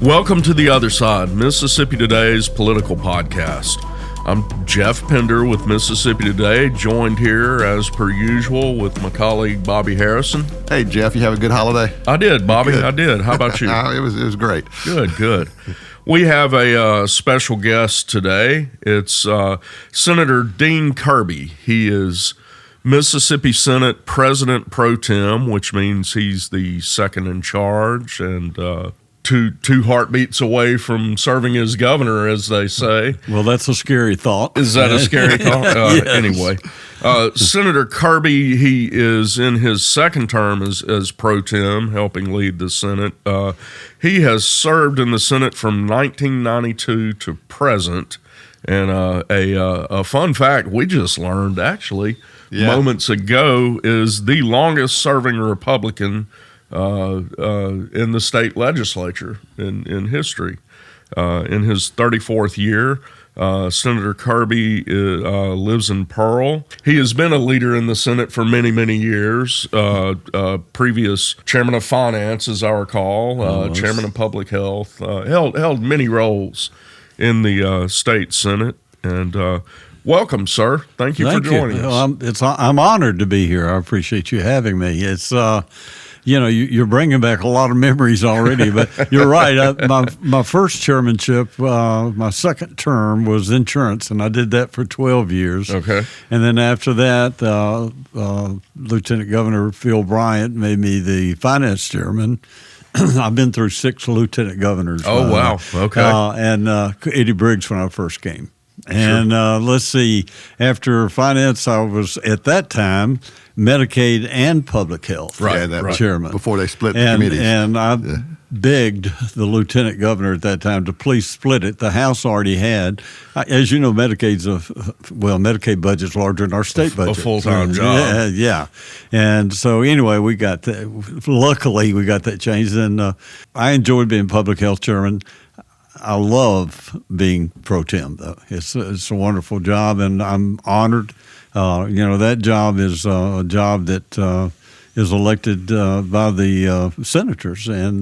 Welcome to The Other Side, Mississippi Today's political podcast. I'm Jeff Pender with Mississippi Today, joined here as per usual with my colleague Bobby Harrison. Hey Jeff, you have a good holiday? I did, Bobby. Good. I did. How about you? It was great. Good. We have a special guest today. It's Senator Dean Kirby. He is Mississippi Senate President Protem, which means he's the second in charge and two heartbeats away from serving as governor, as they say. Well, that's a scary thought. Is that a scary thought? Yes. Anyway, Senator Kirby, he is in his second term as pro tem, helping lead the Senate. He has served in the Senate from 1992 to present. And a fun fact we just learned, actually, moments ago, is the longest serving Republican in the state legislature in history. In his 34th year, Senator Kirby lives in Pearl. He has been a leader in the Senate for many, many years. Previous chairman of finance, as I recall, chairman of public health, held many roles in the state Senate. And welcome, sir. Thank you for joining us. I'm honored to be here. I appreciate you having me. It's you're bringing back a lot of memories already, but you're right. My first chairmanship, my second term was insurance, and I did that for 12 years. Okay. And then after that, Lieutenant Governor Phil Bryant made me the finance chairman. I've been through 6 lieutenant governors. Oh, wow. Okay. And Eddie Briggs when I first came. And let's see, after finance, I was at that time Medicaid and public health chairman. Before they split the committees. And I begged the lieutenant governor at that time to please split it. The House already had, as you know, Medicaid budget's larger than our state budget. A full-time job. Yeah. And so anyway, luckily we got that changed. And I enjoyed being public health chairman. I love being pro tem, though. It's a wonderful job, and I'm honored. That job is a job that is elected by the senators and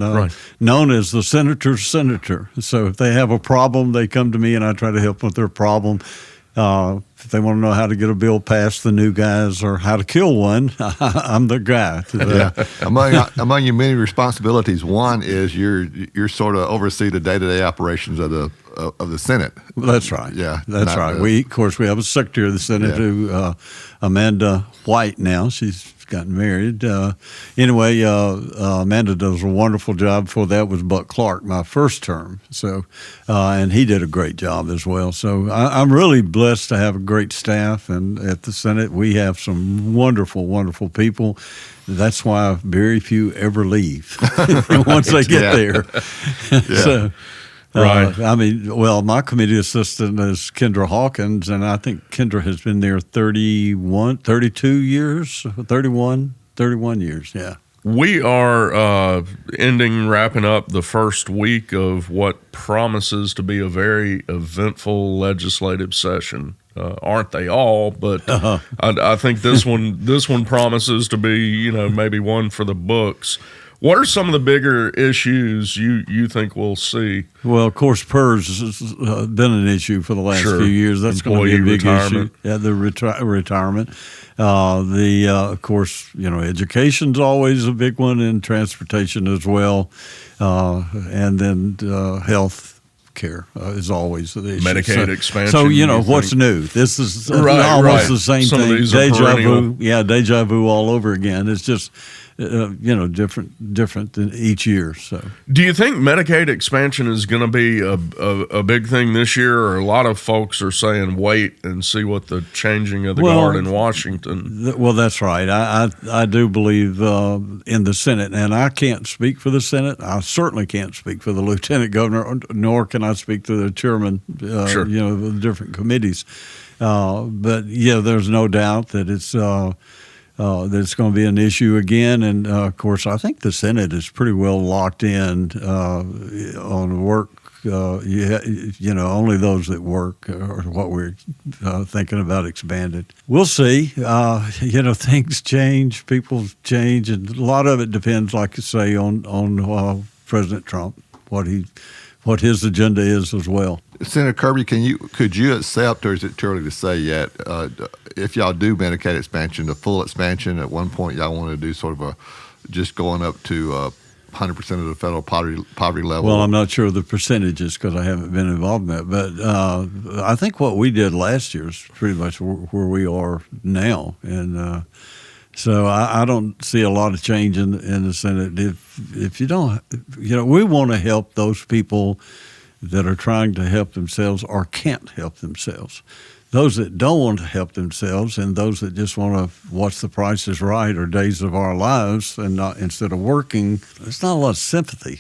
known as the senator's senator. So if they have a problem, they come to me, and I try to help with their problem. If they want to know how to get a bill past the new guys or how to kill one, I'm the guy. Among your many responsibilities, one is you're sort of oversee the day-to-day operations of the Senate. That's right. Yeah, that's right. We have a secretary of the Senate who Amanda White now. She's gotten married. Amanda does a wonderful job. Before that was Buck Clark, my first term. So, and he did a great job as well. So I'm really blessed to have a great staff. And at the Senate, we have some wonderful, wonderful people. That's why very few ever leave once they get there. So, my committee assistant is Kendra Hawkins, and I think Kendra has been there 31 years, yeah. We are wrapping up the first week of what promises to be a very eventful legislative session. Aren't they all? But I think this one promises to be, maybe one for the books. What are some of the bigger issues you think we'll see? Well, of course, PERS has been an issue for the last few years. That's going to be a big issue. Yeah, the retirement. Of course, education's always a big one, and transportation as well. And then health care is always the issue. Medicaid expansion. So, what's new? This is almost the same Some thing. Of these are perennial. Deja vu all over again. It's just different than each year. So, do you think Medicaid expansion is going to be a big thing this year, or a lot of folks are saying wait and see what the changing of the guard in Washington? That's right. I do believe in the Senate, and I can't speak for the Senate. I certainly can't speak for the lieutenant governor, nor can I speak to the chairman. Of the different committees. But there's no doubt that it's going to be an issue again. And, of course, I think the Senate is pretty well locked in on work. Only those that work are what we're thinking about expanded. We'll see. Things change, people change, and a lot of it depends, like you say, on President Trump, what his agenda is as well. Senator Kirby, could you accept, or is it too early to say yet, if y'all do Medicaid expansion, the full expansion, at one point y'all want to do sort of just going up to 100% of the federal poverty level? Well, I'm not sure of the percentages because I haven't been involved in that, but I think what we did last year is pretty much where we are now, and so I don't see a lot of change in the Senate. If you don't, we want to help those people that are trying to help themselves or can't help themselves. Those that don't want to help themselves and those that just want to watch The Price is Right or Days of Our Lives and not instead of working, there's not a lot of sympathy,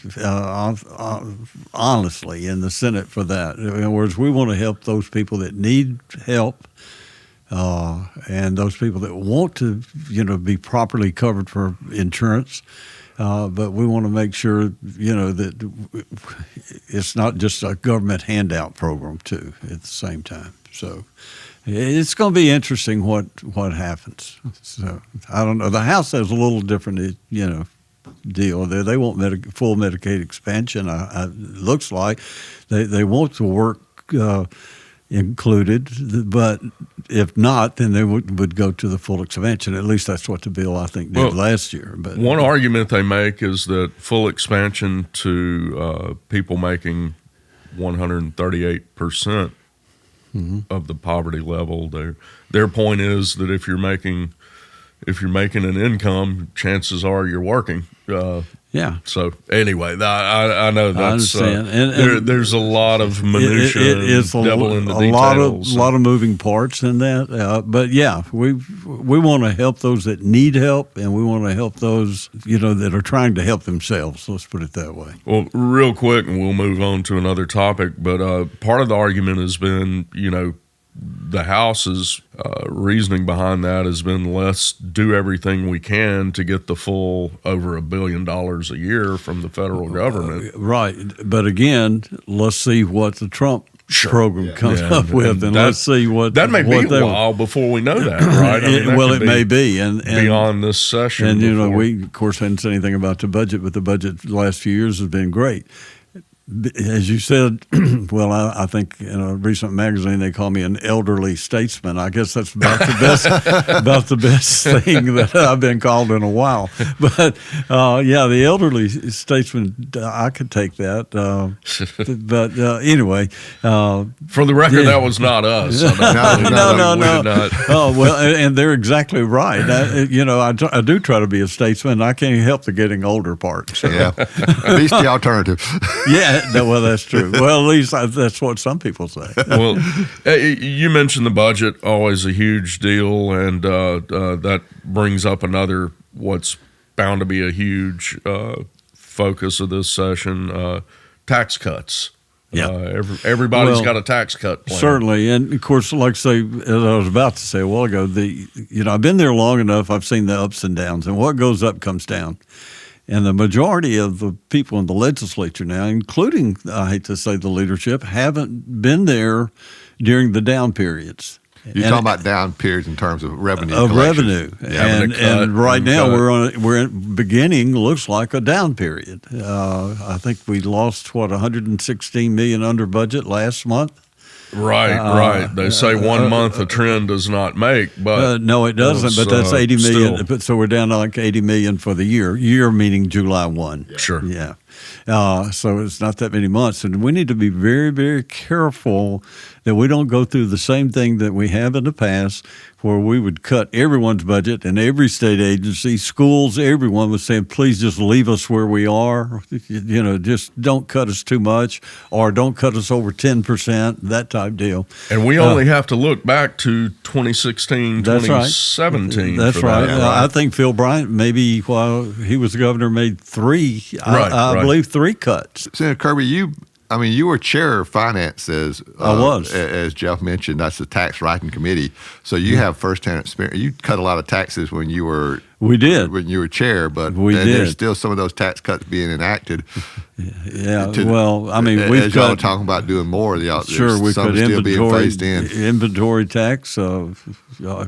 honestly, in the Senate for that. Whereas we want to help those people that need help. And those people that want to, be properly covered for insurance, but we want to make sure, that it's not just a government handout program too at the same time. So it's going to be interesting what happens. So I don't know. The House has a little different, deal there. They want full Medicaid expansion. It looks like they want to work. Included, but if not, then they would go to the full expansion. At least that's what the bill, I think, did last year. But one argument they make is that full expansion to people making 138% of the poverty level. Their point is that if you're making an income, chances are you're working. Yeah. So anyway, I know that's I understand. There's a lot of minutia. It's devil in the details. A lot of moving parts in that. But yeah, we want to help those that need help, and we want to help those that are trying to help themselves. Let's put it that way. Well, real quick, and we'll move on to another topic. But part of the argument has been, the House's reasoning behind that has been, let's do everything we can to get the full over $1 billion a year from the federal government. Right. But again, let's see what the Trump program comes up with, and let's see what that may be a while before we know that, right? It may be, and beyond this session. And we of course hadn't said anything about the budget, but the budget the last few years has been great. As you said, well, I think in a recent magazine they call me an elderly statesman. I guess that's about the best thing that I've been called in a while. But the elderly statesman, I could take that. But anyway, for the record, that was not us. No. Oh well, and they're exactly right. I do try to be a statesman. I can't help the getting older part. So. Yeah, at least the alternative. Yeah. Well, that's true. Well, at least that's what some people say. Well, you mentioned the budget, always a huge deal, and that brings up another what's bound to be a huge focus of this session, tax cuts. Yeah, everybody's got a tax cut plan. Certainly, and of course, like as I was about to say a while ago, I've been there long enough. I've seen the ups and downs, and what goes up comes down. And the majority of the people in the legislature now, including, I hate to say, the leadership, haven't been there during the down periods. You're talking about down periods in terms of revenue. And right now we're beginning looks like a down period. I think we lost 116 million under budget last month. Right. They say 1 month a trend does not make, but no, it doesn't. But that's 80 million. Still. So we're down to like 80 million for the year. Year meaning July 1. Yeah. Sure. Yeah. So it's not that many months, and we need to be very, very careful that we don't go through the same thing that we have in the past, where we would cut everyone's budget and every state agency, schools, everyone was saying, please just leave us where we are. Just don't cut us too much, or don't cut us over 10%, that type deal. And we only have to look back to 2016, 2017. That's right. I think Phil Bryant, maybe while he was the governor, made three, I believe 3 cuts. Senator Kirby, you were chair of finance as Jeff mentioned. That's the tax writing committee. So you have firsthand experience. You cut a lot of taxes when you were chair, but there's still some of those tax cuts being enacted. Yeah. We've y'all are talking about doing more. Sure, we could still being phased in. Inventory tax,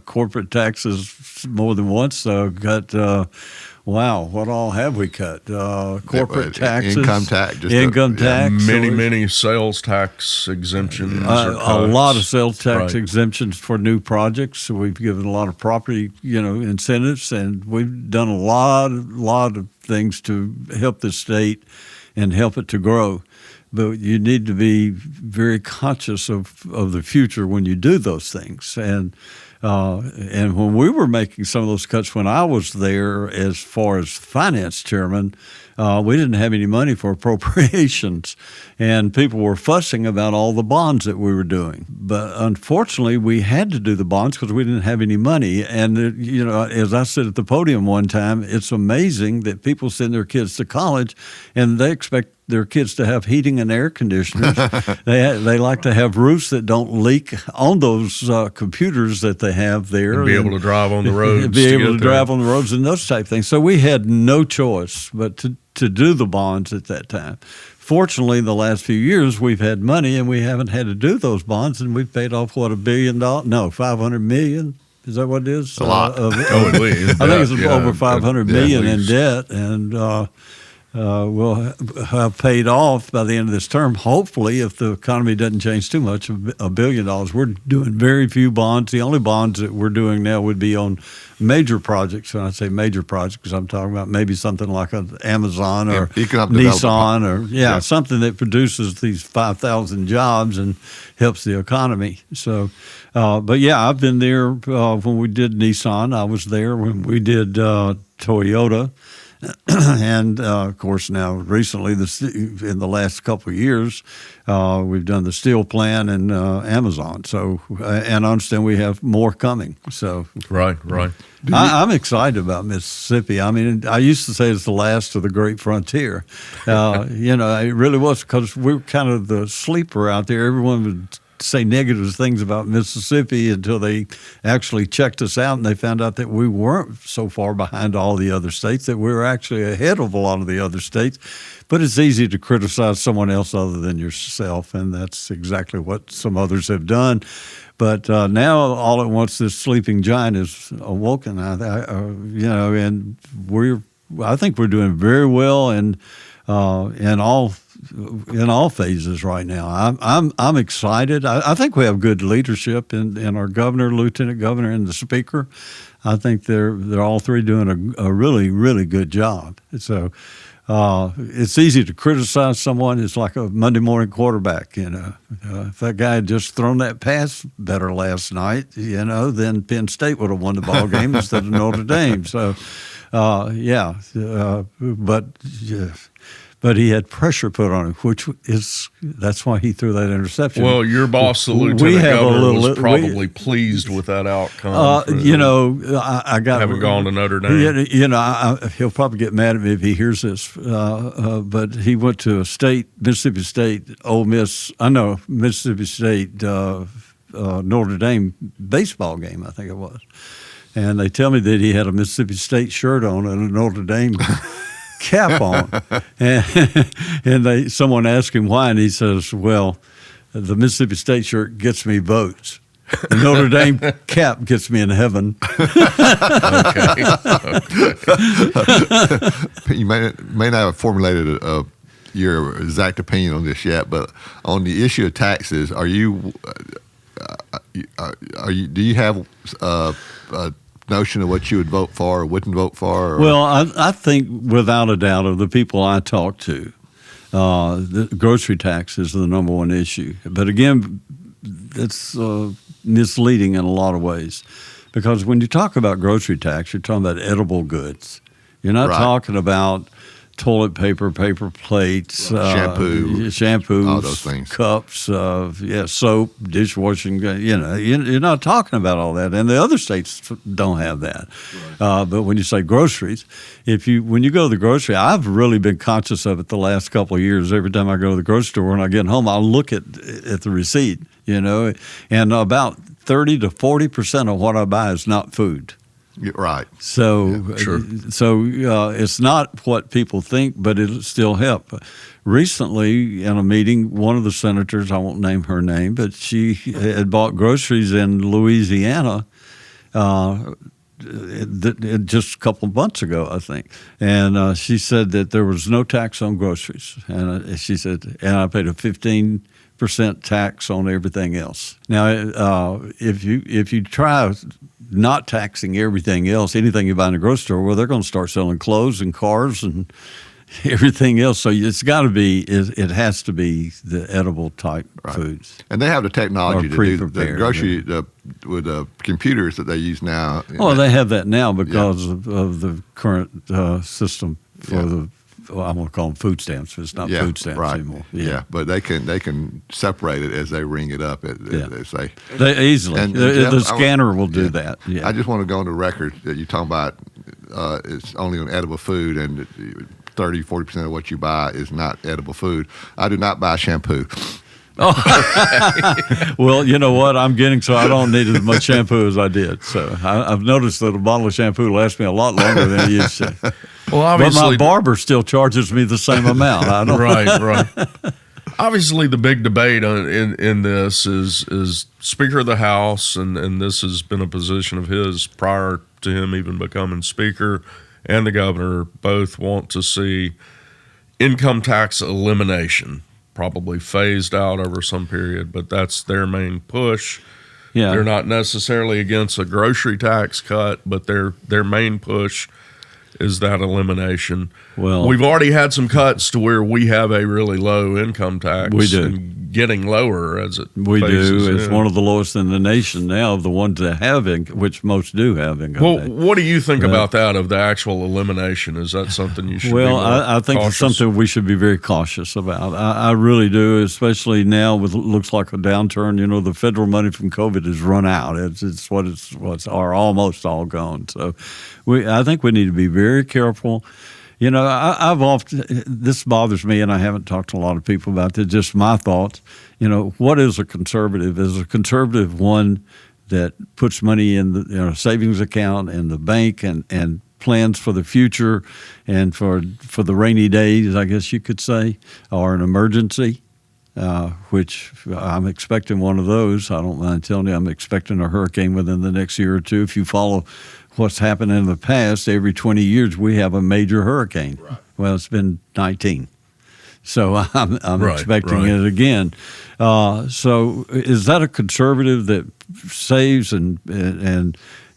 corporate taxes more than once. Wow, what all have we cut? Corporate taxes, income tax, many sales tax exemptions. A lot of sales tax exemptions for new projects. So we've given a lot of property, incentives, and we've done a lot of things to help the state and help it to grow. But you need to be very conscious of the future when you do those things. And when we were making some of those cuts when I was there as far as finance chairman, we didn't have any money for appropriations, and people were fussing about all the bonds that we were doing. But unfortunately, we had to do the bonds because we didn't have any money. And, as I said at the podium one time, it's amazing that people send their kids to college and they expect their kids to have heating and air conditioners. They like to have roofs that don't leak on those computers that they have there. And be able to drive on the roads. Be able to drive on the roads and those type things. So we had no choice but to do the bonds at that time. Fortunately, the last few years, we've had money and we haven't had to do those bonds, and we've paid off, $1 billion? No, $500 million. Is that what it is? A lot. I think it's over $500 million in debt, and we'll have paid off by the end of this term, hopefully, if the economy doesn't change too much, $1 billion. We're doing very few bonds. The only bonds that we're doing now would be on major projects. When I say major projects, I'm talking about maybe something like an Amazon or Nissan or something that produces these 5,000 jobs and helps the economy. So, but yeah, I've been there when we did Nissan. I was there when we did Toyota. And, of course, now recently, in the last couple of years, we've done the steel plant and Amazon. So, and I understand we have more coming. So, right. I'm excited about Mississippi. I mean, I used to say it's the last of the great frontier. It really was, because we were kind of the sleeper out there. Everyone would say negative things about Mississippi until they actually checked us out, and they found out that we weren't so far behind all the other states, that we were actually ahead of a lot of the other states. But it's easy to criticize someone else other than yourself, and that's exactly what some others have done. But now, all at once, this sleeping giant is awoken. And I think we're doing very well, and in all phases right now. I'm excited. I think we have good leadership in our governor, lieutenant governor, and the speaker. I think they're all three doing a really, really good job. So it's easy to criticize someone. It's like a Monday morning quarterback. If that guy had just thrown that pass better last night, then Penn State would have won the ball game instead of Notre Dame. So, but he had pressure put on him, that's why he threw that interception. Well, your boss, the lieutenant governor, was probably pleased with that outcome. I got having gone to Notre Dame. He'll probably get mad at me if he hears this. But he went to Mississippi State, Mississippi State, Notre Dame baseball game, I think it was. And they tell me that he had a Mississippi State shirt on and a Notre Dame cap on, and someone asked him why, and he says, "Well, the Mississippi State shirt gets me votes. The Notre Dame cap gets me in heaven." Okay. You may not have formulated your exact opinion on this yet, but on the issue of taxes, do you have a notion of what you would vote for or wouldn't vote for? Well, I think without a doubt of the people I talk to, the grocery tax is the number one issue. But again, it's misleading in a lot of ways, because when you talk about grocery tax, you're talking about edible goods. You're not talking about toilet paper, paper plates, shampoo, all those things, cups, soap, dishwashing. You're not talking about all that, and the other states don't have that. Right. But when you say groceries, when you go to the grocery, I've really been conscious of it the last couple of years. Every time I go to the grocery store, when I get home, I'll look at the receipt. And about 30 to 40% of what I buy is not food. Right. So, it's not what people think, but it'll still help. Recently, in a meeting, one of the senators, I won't name her name, but she had bought groceries in Louisiana just a couple of months ago, I think, and she said that there was no tax on groceries, and she said, and I paid a 15% tax on everything else. Now, if you try not taxing everything else, anything you buy in a grocery store, well, they're going to start selling clothes and cars and everything else. So it's got to be, it has to be the edible type foods. And they have the technology to do the grocery with the computers that they use now. Oh, they have that now because of the current system for the, well, I'm going to call them food stamps. It's not food stamps anymore. Yeah, but they can separate it as they ring it up. They say they easily. And the scanner will do that. Yeah. I just want to go on the record that you're talking about it's only on edible food, and 30-40% of what you buy is not edible food. I do not buy shampoo. Oh, well, you know what? I'm getting so I don't need as much shampoo as I did. So I've noticed that a bottle of shampoo lasts me a lot longer than it used to. Well, obviously, but my barber still charges me the same amount. I don't. Right. Obviously, the big debate in this is Speaker of the House, and this has been a position of his prior to him even becoming Speaker, and the governor both want to see income tax elimination, probably phased out over some period, but that's their main push. Yeah. They're not necessarily against a grocery tax cut, but their main push is that elimination. Well, we've already had some cuts to where we have a really low income tax. We do. And getting lower as it we do. It's one of the lowest in the nation now, of the ones that have which most do have income tax. What do you think about that, of the actual elimination? Is that something you should be I think cautious? It's something we should be very cautious about. I really do, especially now with looks like a downturn. You know, the federal money from COVID has run out. It's almost all gone. So I think we need to be very careful. You know, I've often, this bothers me, and I haven't talked to a lot of people about it, just my thoughts. You know, what is a conservative? Is a conservative one that puts money in the savings account and the bank and plans for the future and for the rainy days, I guess you could say, or an emergency, which I'm expecting one of those. I don't mind telling you, I'm expecting a hurricane within the next year or two. If you follow what's happened in the past, every 20 years we have a major hurricane. Right. Well, it's been 19. So I'm expecting it again. So is that a conservative that saves and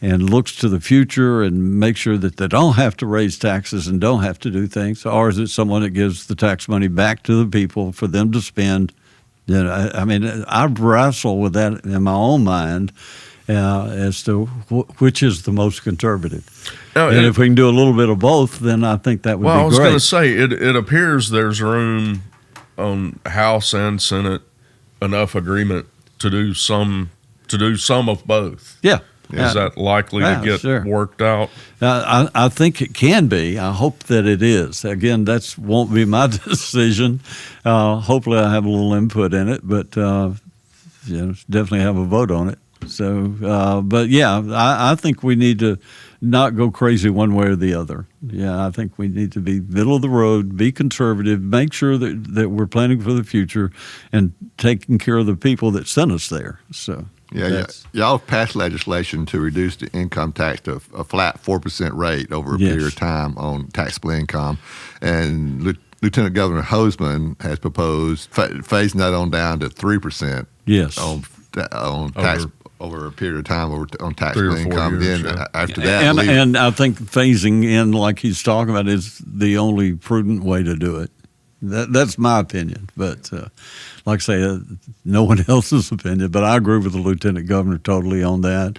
looks to the future and makes sure that they don't have to raise taxes and don't have to do things? Or is it someone that gives the tax money back to the people for them to spend? You know, I mean, I wrestle with that in my own mind. As to which is the most conservative. And if we can do a little bit of both, then I think that would be great. Well, I was going to say, it appears there's room on House and Senate, enough agreement to do some of both. Yeah. Is that likely to get worked out? I think it can be. I hope that it is. Again, that won't be my decision. Hopefully I have a little input in it, but definitely have a vote on it. So, but yeah, I think we need to not go crazy one way or the other. Yeah, I think we need to be middle of the road, be conservative, make sure that we're planning for the future and taking care of the people that sent us there. So, y'all passed legislation to reduce the income tax to a flat 4% rate over a period of time on taxable income, and Lieutenant Governor Hoseman has proposed phasing that on down to 3%. Yes, on tax. Over a period of time on taxable income. Years, then after that, and I think phasing in, like he's talking about, is the only prudent way to do it. That's my opinion. But like I say, no one else's opinion. But I agree with the Lieutenant Governor totally on that.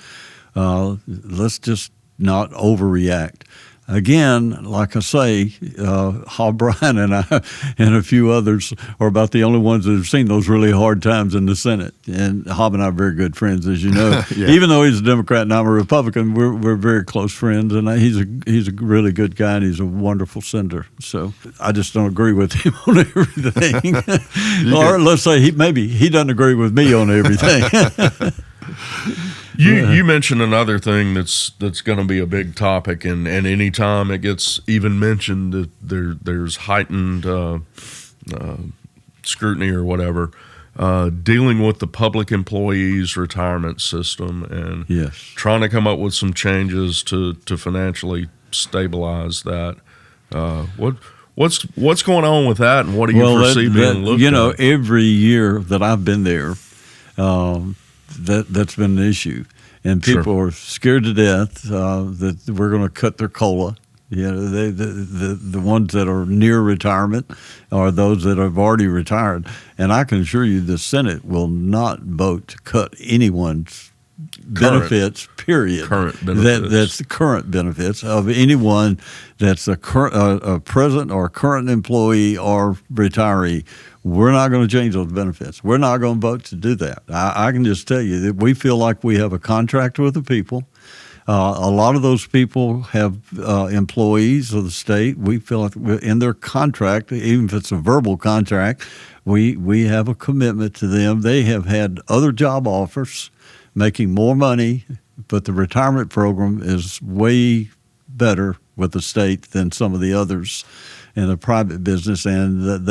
Let's just not overreact. Again, like I say, Hob Bryan and I and a few others are about the only ones that have seen those really hard times in the Senate. And Hob and I are very good friends, as you know. Even though he's a Democrat and I'm a Republican, we're very close friends. And he's a really good guy, and he's a wonderful senator. So I just don't agree with him on everything. Or let's say maybe he doesn't agree with me on everything. You mentioned another thing that's going to be a big topic, and any time it gets even mentioned, there's heightened scrutiny or whatever. dealing with the public employees' retirement system and trying to come up with some changes to financially stabilize that. What's going on with that, and what do you foresee being looked at? Every year that I've been there, that's been an issue, and people are scared to death that we're going to cut their COLA. The ones that are near retirement are those that have already retired, and I can assure you, the Senate will not vote to cut anyone's benefits. Period. Current benefits. That's the current benefits of anyone that's a present or current employee or retiree. We're not going to change those benefits. We're not going to vote to do that. I can just tell you that we feel like we have a contract with the people. A lot of those people have employees of the state. We feel like in their contract, even if it's a verbal contract, we have a commitment to them. They have had other job offers making more money, but the retirement program is way better with the state than some of the others in the private business, and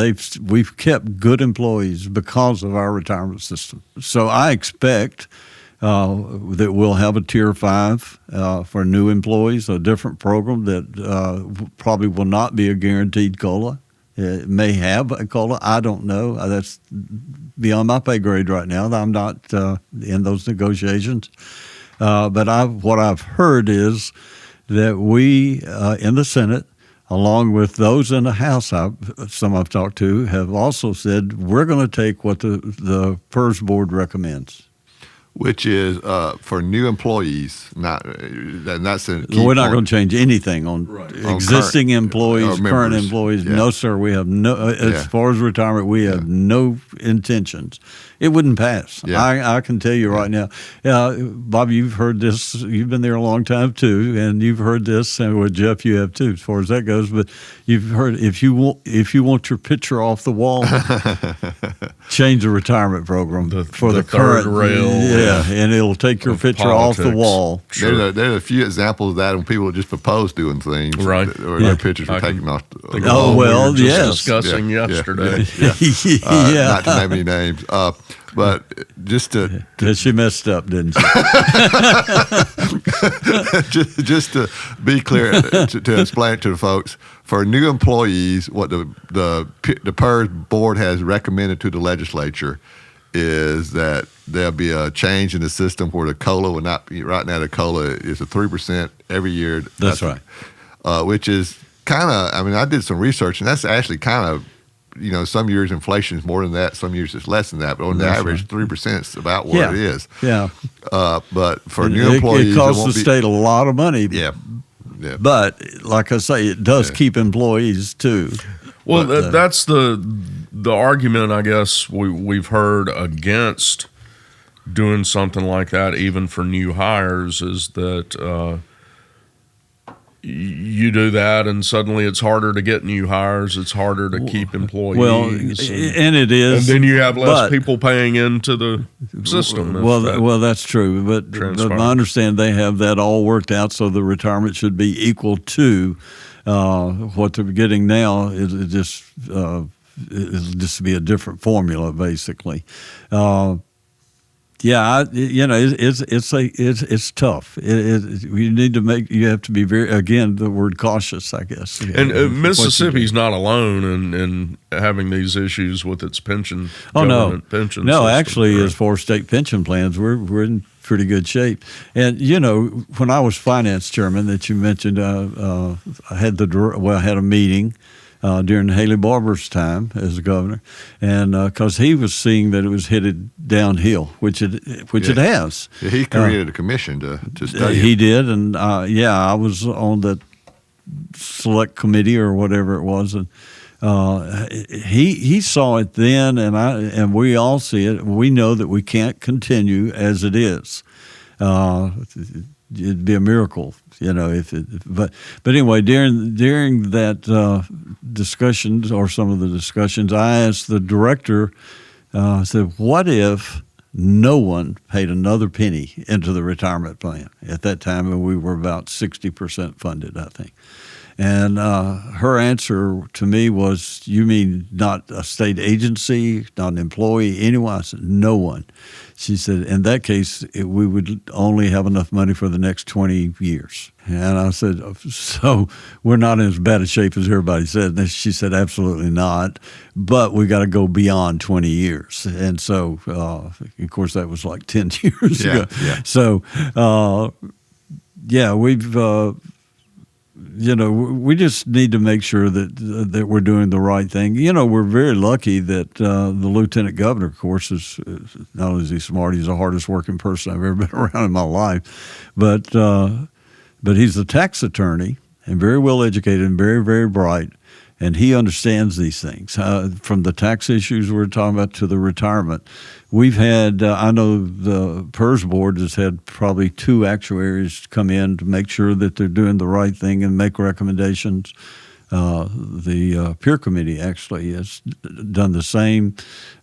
we've kept good employees because of our retirement system. So I expect that we'll have a Tier 5 for new employees, a different program that probably will not be a guaranteed COLA. It may have a COLA. I don't know. That's beyond my pay grade right now. I'm not in those negotiations. But what I've heard is that we in the Senate, along with those in the House, some I've talked to, have also said we're going to take what the PERS board recommends. Which is for new employees, not that's a key we're not going to change anything on existing current, employees, current employees. Yeah. No, sir. We have no. As far as retirement, we have no intentions. It wouldn't pass. Yeah. I can tell you right now, Bob. You've heard this. You've been there a long time too, and you've heard this. And with Jeff, you have too, as far as that goes. But you've heard if you want your picture off the wall, change the retirement program for the current rail. Yeah, and it'll take your picture politics off the wall. Sure. There's a few examples of that when people just propose doing things, right? Or their pictures were taken off. We discussing yesterday. Not to name any names. But just to she messed up, didn't she? just to be clear, to explain it to the folks, for new employees, what the PERS board has recommended to the legislature is that there'll be a change in the system where the COLA will not be. Right now, the COLA is a 3% every year. That's right. Which is kind of. I mean, I did some research, and that's actually kind of. Some years inflation is more than that. Some years it's less than that. But on the average, 3% is about what it is. Yeah. But for new employees, it costs the state a lot of money. Yeah. But like I say, it does keep employees too. Well, that's the argument I guess we've heard against doing something like that, even for new hires, is that. You do that, and suddenly it's harder to get new hires. It's harder to keep employees. Well, and it is. And then you have less people paying into the system. Well, that's true. But I understand they have that all worked out, so the retirement should be equal to what they're getting now. It'll just be a different formula, basically. Yeah, it's tough. You have to be the word cautious, I guess. And Mississippi's not alone in having these issues with its pension. Pension system, actually, correct? As far as state pension plans, we're in pretty good shape. And when I was finance chairman that you mentioned, I had a meeting. During Haley Barber's time as governor, and because he was seeing that it was headed downhill, which it has. Yeah, he created a commission to study He did, and I was on the select committee or whatever it was, and he saw it then, and we all see it. We know that we can't continue as it is. It'd be a miracle, but anyway, during that discussions or some of the discussions, I asked the director, I said, what if no one paid another penny into the retirement plan? At that time, we were about 60% funded, I think. And her answer to me was, "You mean not a state agency, not an employee, anyone?" I said, "No one." She said, "In that case, we would only have enough money for the next 20 years." And I said, "So we're not in as bad a shape as everybody said." And she said, "Absolutely not, but we got to go beyond 20 years." And so, of course, that was like 10 years ago. Yeah. So, we've... we just need to make sure that we're doing the right thing. We're very lucky that the lieutenant governor, of course, is not only is he smart, he's the hardest working person I've ever been around in my life, but he's a tax attorney and very well educated and very, very bright, and he understands these things. From the tax issues we're talking about to the retirement, we've had, I know the PERS board has had probably 2 actuaries come in to make sure that they're doing the right thing and make recommendations. The peer committee actually has done the same.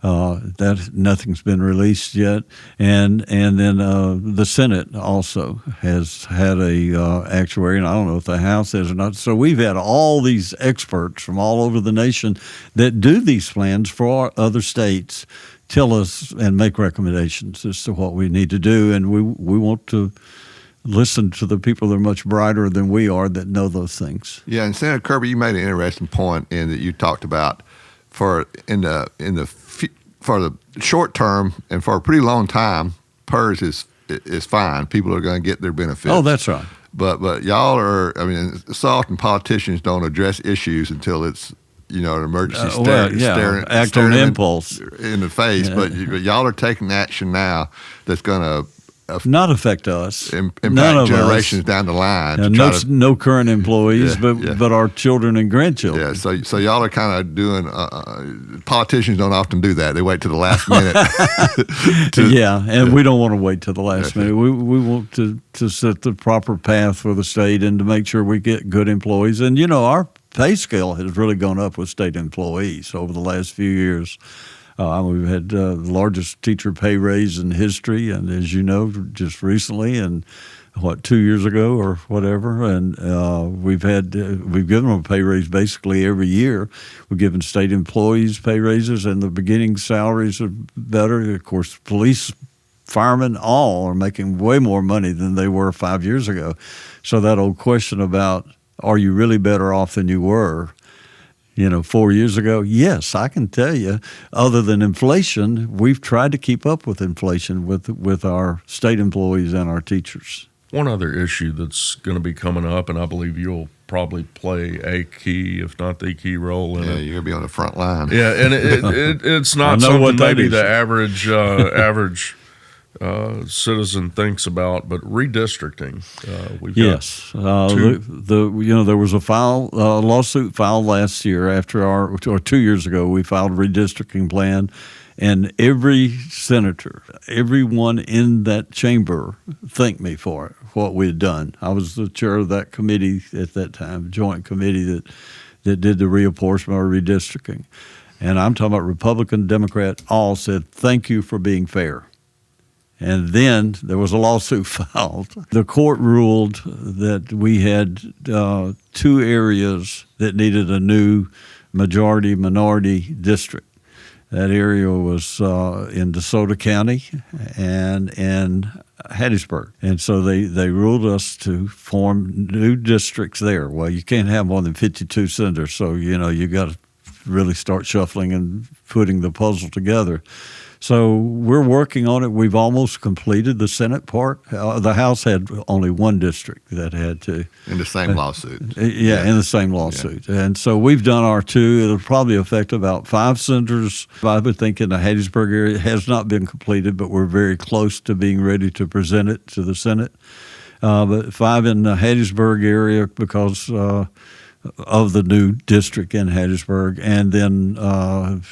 That nothing's been released yet, and then the Senate also has had a actuary, and I don't know if the House has or not. So we've had all these experts from all over the nation that do these plans for other states tell us and make recommendations as to what we need to do, and we want to listen to the people that are much brighter than we are that know those things. Yeah, and Senator Kirby, you made an interesting point in that you talked about for the short term and for a pretty long time, PERS is fine. People are going to get their benefits. Oh, that's right. But y'all are, so often politicians don't address issues until it's an emergency staring act on impulse in the face. But y'all are taking action now that's going to not affect us, impact generations down the line. No current employees, but our children and grandchildren. Yeah, so y'all are kind of doing. Politicians don't often do that. They wait to the last minute. We don't want to wait till the last minute. We want to set the proper path for the state and to make sure we get good employees. And our pay scale has really gone up with state employees over the last few years. We've had the largest teacher pay raise in history, and as you know, just recently, and 2 years ago or whatever, and we've given them a pay raise basically every year. We've given state employees pay raises, and the beginning salaries are better. Of course, police, firemen, all are making way more money than they were 5 years ago. So that old question about, are you really better off than you were 4 years ago? Yes, I can tell you, other than inflation, we've tried to keep up with inflation with our state employees and our teachers. One other issue that's going to be coming up, and I believe you'll probably play a key, if not the key role in it. Yeah, you're going to be on the front line. Yeah, and it's not something maybe the average citizen thinks about, but redistricting. There was a lawsuit filed last year or 2 years ago. We filed a redistricting plan, and every senator, everyone in that chamber thanked me for it, what we had done. I was the chair of that committee at that time, joint committee that did the reapportionment or redistricting. And I'm talking about Republican, Democrat, all said, "Thank you for being fair." And then there was a lawsuit filed. The court ruled that we had 2 areas that needed a new majority-minority district. That area was in DeSoto County and in Hattiesburg. And so they ruled us to form new districts there. Well, you can't have more than 52 senators, so, you got to really start shuffling and putting the puzzle together. So we're working on it. We've almost completed the Senate part. The House had only one district that had to. In the same lawsuit. In the same lawsuit. Yeah. And so we've done our 2. It'll probably affect about 5 senators. I would think in the Hattiesburg area. It has not been completed, but we're very close to being ready to present it to the Senate. But 5 in the Hattiesburg area because of the new district in Hattiesburg. And then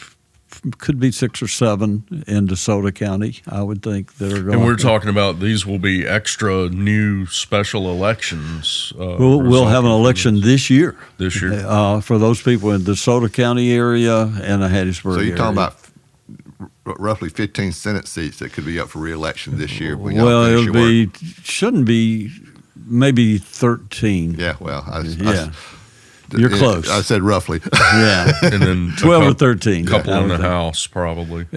could be 6 or 7 in DeSoto County, I would think, that are going. And we're talking about these will be extra new special elections. We'll have an election this year. This year? For those people in the DeSoto County area and the Hattiesburg area. So you're talking about roughly 15 Senate seats that could be up for re-election this year. Shouldn't be maybe 13. Yeah, well, You're close. I said roughly. Yeah. And then 12 or 13. Couple in the House, probably.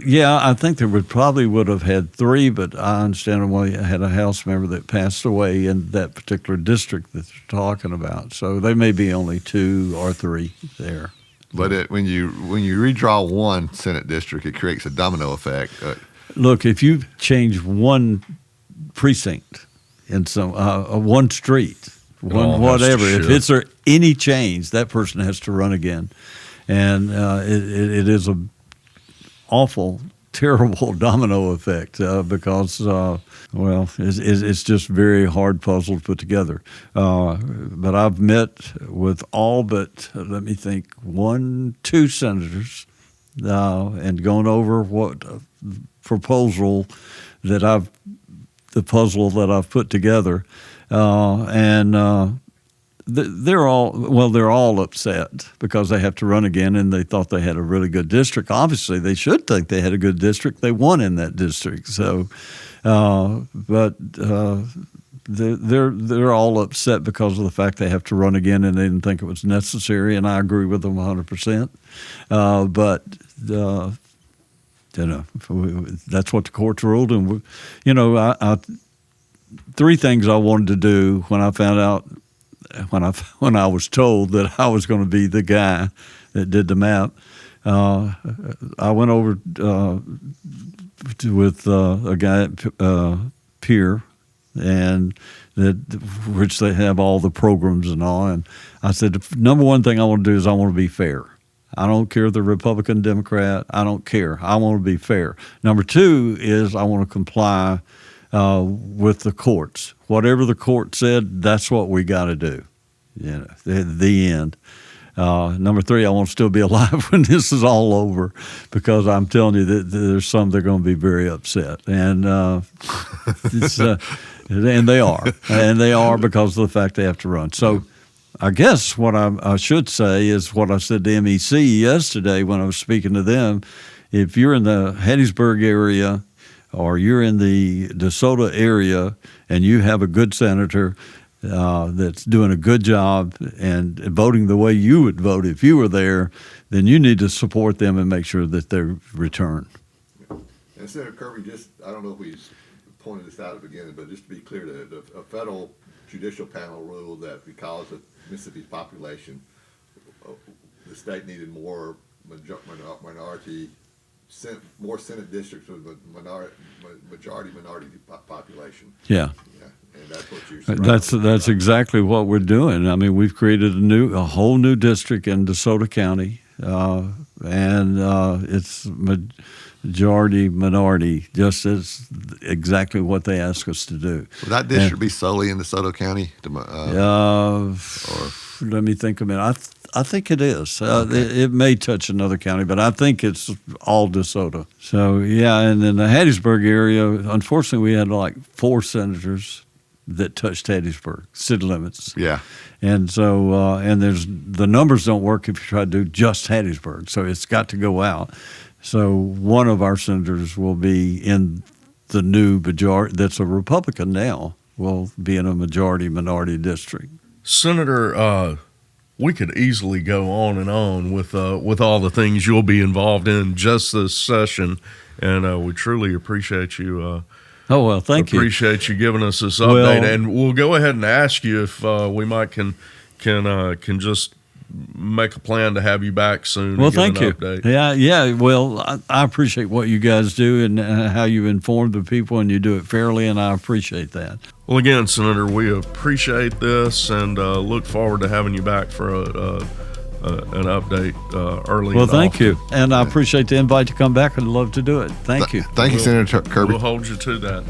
Yeah, I think there would have had 3, but I understand we had a House member that passed away in that particular district that you're talking about. So there may be only 2 or 3 there. But when you redraw one Senate district, it creates a domino effect. Look, if you change one precinct in some one street, whatever, if it's any change, that person has to run again, and it is a awful, terrible domino effect because it's just very hard puzzle to put together. But I've met with all but, let me think, 2 senators and gone over what proposal that the puzzle that I've put together, and they're all upset because they have to run again, and they thought they had a really good district. Obviously, they should think they had a good district. They won in that district, so but they're all upset because of the fact they have to run again, and they didn't think it was necessary. And I agree with them 100%. But that's what the courts ruled, and I 3 things I wanted to do when I found out, when I was told that I was going to be the guy that did the map. I went over with a guy at Peer, and which they have all the programs and all. And I said, the number one thing I want to do is I want to be fair. I don't care if they're Republican, Democrat. I don't care. I want to be fair. Number 2 is I want to comply with the courts. Whatever the court said, that's what we got to do. The end. Number 3, I want to still be alive when this is all over, because I'm telling you that there's some that are going to be very upset, and and they are because of the fact they have to run. So I guess what I should say is what I said to MEC yesterday when I was speaking to them. If you're in the Hattiesburg area or you're in the DeSoto area and you have a good senator that's doing a good job and voting the way you would vote if you were there, then you need to support them and make sure that they return. And Senator Kirby, I don't know if we pointed this out at the beginning, but just to be clear, a federal judicial panel ruled that because of Mississippi's population, the state needed more Senate districts with majority population. Yeah. And that's what you're saying. That's exactly what we're doing. I mean, we've created a whole new district in DeSoto County, and it's majority minority, just as exactly what they ask us to do. Will that district be solely in DeSoto County? Let me think a minute. I think it is. Okay. It may touch another county, but I think it's all DeSoto. So, yeah, and in the Hattiesburg area, unfortunately, we had like 4 senators that touched Hattiesburg, city limits. Yeah. And so, and the numbers don't work if you try to do just Hattiesburg, so it's got to go out. So one of our senators will be in the new majority, that's a Republican now, will be in a majority-minority district. Senator, we could easily go on and on with all the things you'll be involved in just this session, and we truly appreciate you. Thank you. Appreciate you giving us this update, and we'll go ahead and ask you if we might can just make a plan to have you back soon. Well, thank you. Update. Yeah. Well, I appreciate what you guys do and how you inform the people, and you do it fairly, and I appreciate that. Well, again, Senator, we appreciate this and look forward to having you back for an update early. Well, thank you, and I appreciate the invite to come back. I'd love to do it. Thank you. Thank you, Senator Kirby. We'll hold you to that.